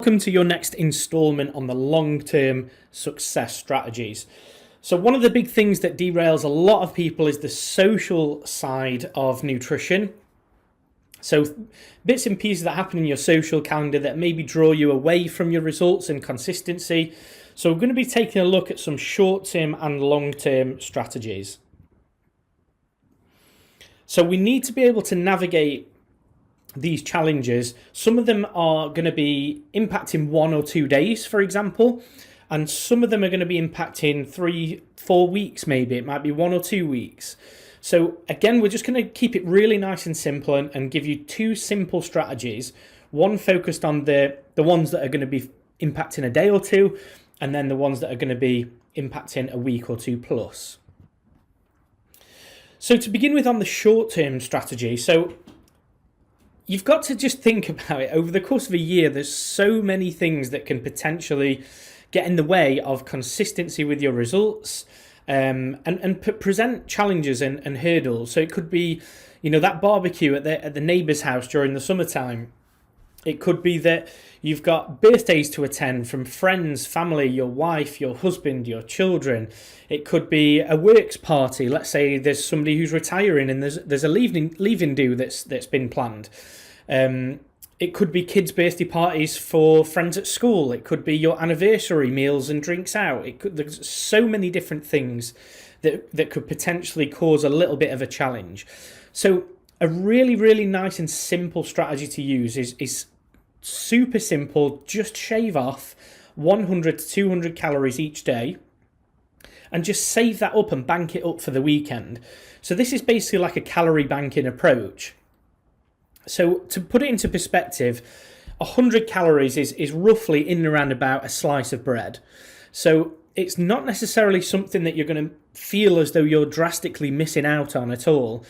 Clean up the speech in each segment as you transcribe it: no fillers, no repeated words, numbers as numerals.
Welcome to your next installment on the long-term success strategies. So one of the big things that derails a lot of people is the social side of nutrition. So bits and pieces that happen in your social calendar that maybe draw you away from your results and consistency. So we're going to be taking a look at some short-term and long-term strategies. So we need to be able to navigate these challenges. Some of them are going to be impacting 1 or 2 days, for example, and some of them are going to be impacting 3-4 weeks. Maybe it might be 1 or 2 weeks. So again, we're just going to keep it really nice and simple and give you 2 simple strategies, one focused on the ones that are going to be impacting a day or 2, and then the ones that are going to be impacting a week or 2 plus. So to begin with, on the short-term strategy, so you've got to just think about it. Over the course of a year, there's so many things that can potentially get in the way of consistency with your results, and present challenges and hurdles. So it could be, that barbecue at the neighbour's house during the summertime. It could be that you've got birthdays to attend from friends, family, your wife, your husband, your children. It could be a works party. Let's say there's somebody who's retiring and there's a leaving do that's been planned. It could be kids' birthday parties for friends at school. It could be your anniversary meals and drinks out. There's so many different things that could potentially cause a little bit of a challenge. So a really, really nice and simple strategy to use is super simple. Just shave off 100 to 200 calories each day and just save that up and bank it up for the weekend. So this is basically like a calorie banking approach. So to put it into perspective, 100 calories is roughly in and around about a slice of bread. So it's not necessarily something that you're going to feel as though you're drastically missing out on at all.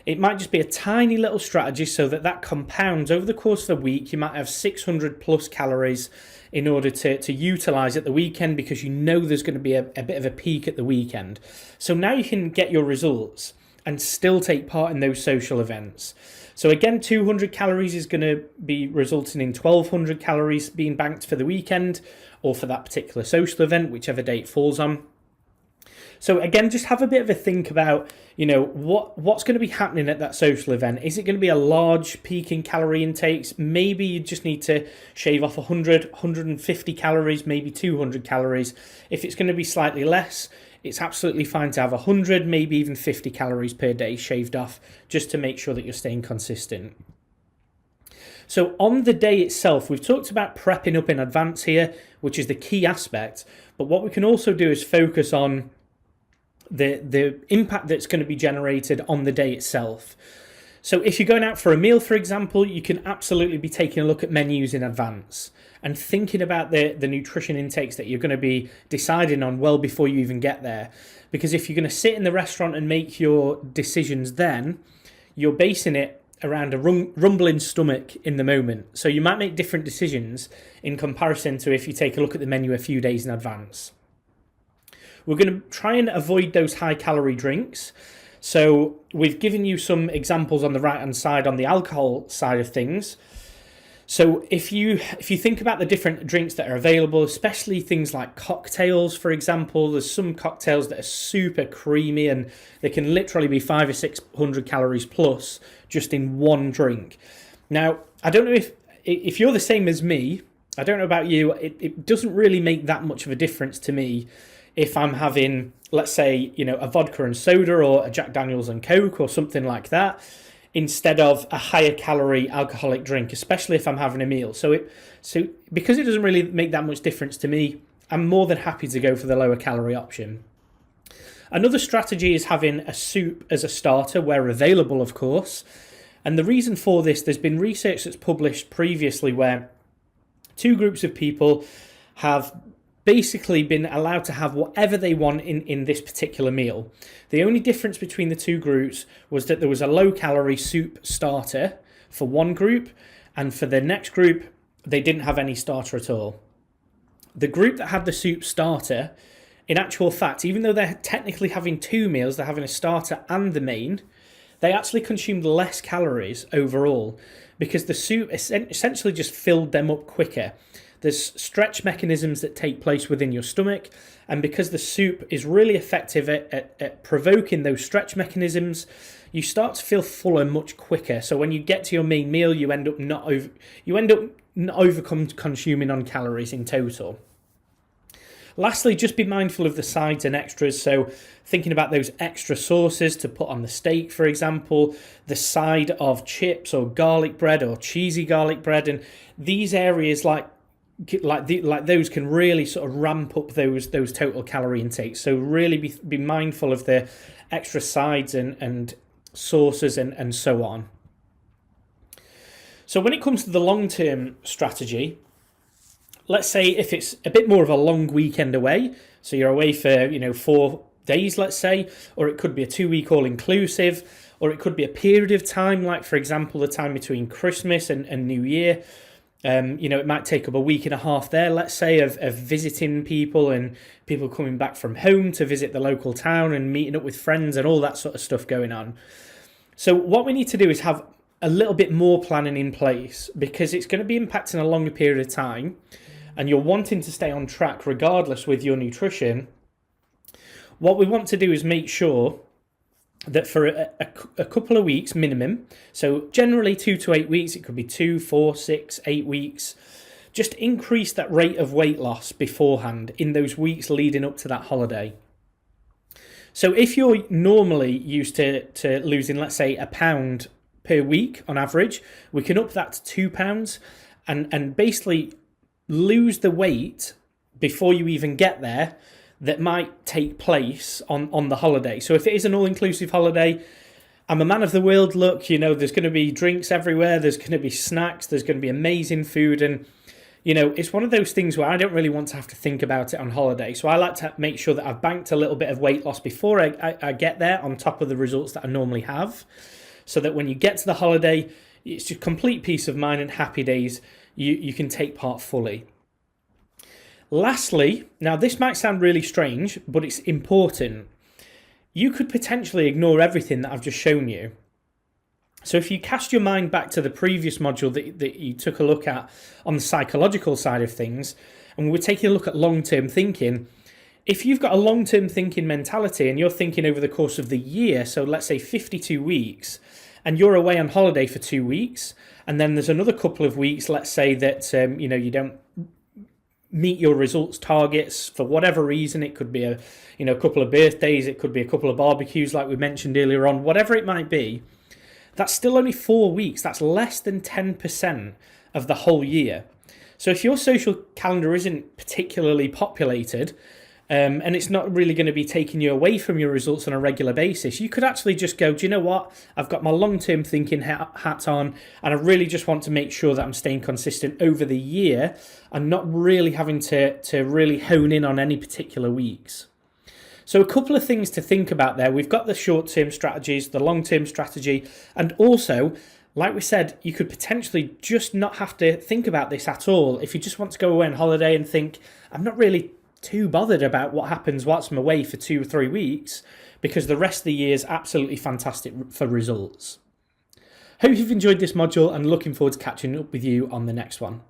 It might just be a tiny little strategy so that compounds over the course of the week. You might have 600 plus calories in order to utilize at the weekend, because there's going to be a bit of a peak at the weekend. So now you can get your results and still take part in those social events. So again, 200 calories is going to be resulting in 1,200 calories being banked for the weekend or for that particular social event, whichever day it falls on. So again, just have a bit of a think about, what's going to be happening at that social event. Is it going to be a large peak in calorie intakes? Maybe you just need to shave off 100, 150 calories, maybe 200 calories. If it's going to be slightly less, it's absolutely fine to have 100, maybe even 50 calories per day shaved off, just to make sure that you're staying consistent. So on the day itself, we've talked about prepping up in advance here, which is the key aspect. But what we can also do is focus on the impact that's going to be generated on the day itself. So if you're going out for a meal, for example, you can absolutely be taking a look at menus in advance and thinking about the nutrition intakes that you're going to be deciding on well before you even get there. Because if you're going to sit in the restaurant and make your decisions then, you're basing it around a rumbling stomach in the moment. So you might make different decisions in comparison to if you take a look at the menu a few days in advance. We're going to try and avoid those high-calorie drinks. So we've given you some examples on the right-hand side on the alcohol side of things. So if you think about the different drinks that are available, especially things like cocktails, for example, there's some cocktails that are super creamy and they can literally be 500 or 600 calories plus just in one drink. Now, I don't know if you're the same as me. I don't know about you. It doesn't really make that much of a difference to me if I'm having, let's say, a vodka and soda or a Jack Daniels and Coke or something like that, instead of a higher calorie alcoholic drink, especially if I'm having a meal. So because it doesn't really make that much difference to me, I'm more than happy to go for the lower calorie option. Another strategy is having a soup as a starter where available, of course. And the reason for this, there's been research that's published previously where 2 groups of people have basically been allowed to have whatever they want in this particular meal. The only difference between the 2 groups was that there was a low-calorie soup starter for one group, and for the next group, they didn't have any starter at all. The group that had the soup starter, in actual fact, even though they're technically having 2 meals, they're having a starter and the main, they actually consumed less calories overall because the soup essentially just filled them up quicker. There's stretch mechanisms that take place within your stomach, and because the soup is really effective at provoking those stretch mechanisms, you start to feel fuller much quicker. So when you get to your main meal, you end up not over consuming on calories in total. Lastly, just be mindful of the sides and extras. So thinking about those extra sauces to put on the steak, for example, the side of chips or garlic bread or cheesy garlic bread, and these areas like those can really sort of ramp up those total calorie intakes. So really be mindful of the extra sides and sauces and so on. So when it comes to the long-term strategy, let's say if it's a bit more of a long weekend away, so you're away for 4 days, let's say, or it could be a 2-week all-inclusive, or it could be a period of time, like for example the time between Christmas and New Year. It might take up a week and a half there, let's say, of visiting people and people coming back from home to visit the local town and meeting up with friends and all that sort of stuff going on. So what we need to do is have a little bit more planning in place, because it's going to be impacting a longer period of time and you're wanting to stay on track regardless with your nutrition. What we want to do is make sure that for a couple of weeks minimum, so generally 2 to 8 weeks, it could be 2, 4, 6, 8 weeks, just increase that rate of weight loss beforehand in those weeks leading up to that holiday. So if you're normally used to losing, let's say, a pound per week on average, we can up that to 2 pounds and basically lose the weight before you even get there that might take place on the holiday. So if it is an all-inclusive holiday, I'm a man of the world. Look, there's going to be drinks everywhere. There's going to be snacks. There's going to be amazing food. And, it's one of those things where I don't really want to have to think about it on holiday. So I like to make sure that I've banked a little bit of weight loss before I get there on top of the results that I normally have, so that when you get to the holiday, it's just complete peace of mind and happy days. You can take part fully. Lastly, now this might sound really strange, but it's important. You could potentially ignore everything that I've just shown you. So if you cast your mind back to the previous module that you took a look at on the psychological side of things, and we were taking a look at long-term thinking, if you've got a long-term thinking mentality and you're thinking over the course of the year, so let's say 52 weeks, and you're away on holiday for 2 weeks, and then there's another couple of weeks, let's say that you don't meet your results targets for whatever reason. It could be a couple of birthdays, it could be a couple of barbecues like we mentioned earlier on, whatever it might be. That's still only 4 weeks. That's less than 10% of the whole year. So if your social calendar isn't particularly populated, and it's not really going to be taking you away from your results on a regular basis, you could actually just go, do you know what? I've got my long-term thinking hat on, and I really just want to make sure that I'm staying consistent over the year and not really having to really hone in on any particular weeks. So a couple of things to think about there. We've got the short-term strategies, the long-term strategy, and also, like we said, you could potentially just not have to think about this at all. If you just want to go away on holiday and think, I'm not really too bothered about what happens whilst I'm away for 2 or 3 weeks, because the rest of the year is absolutely fantastic for results. Hope you've enjoyed this module and looking forward to catching up with you on the next one.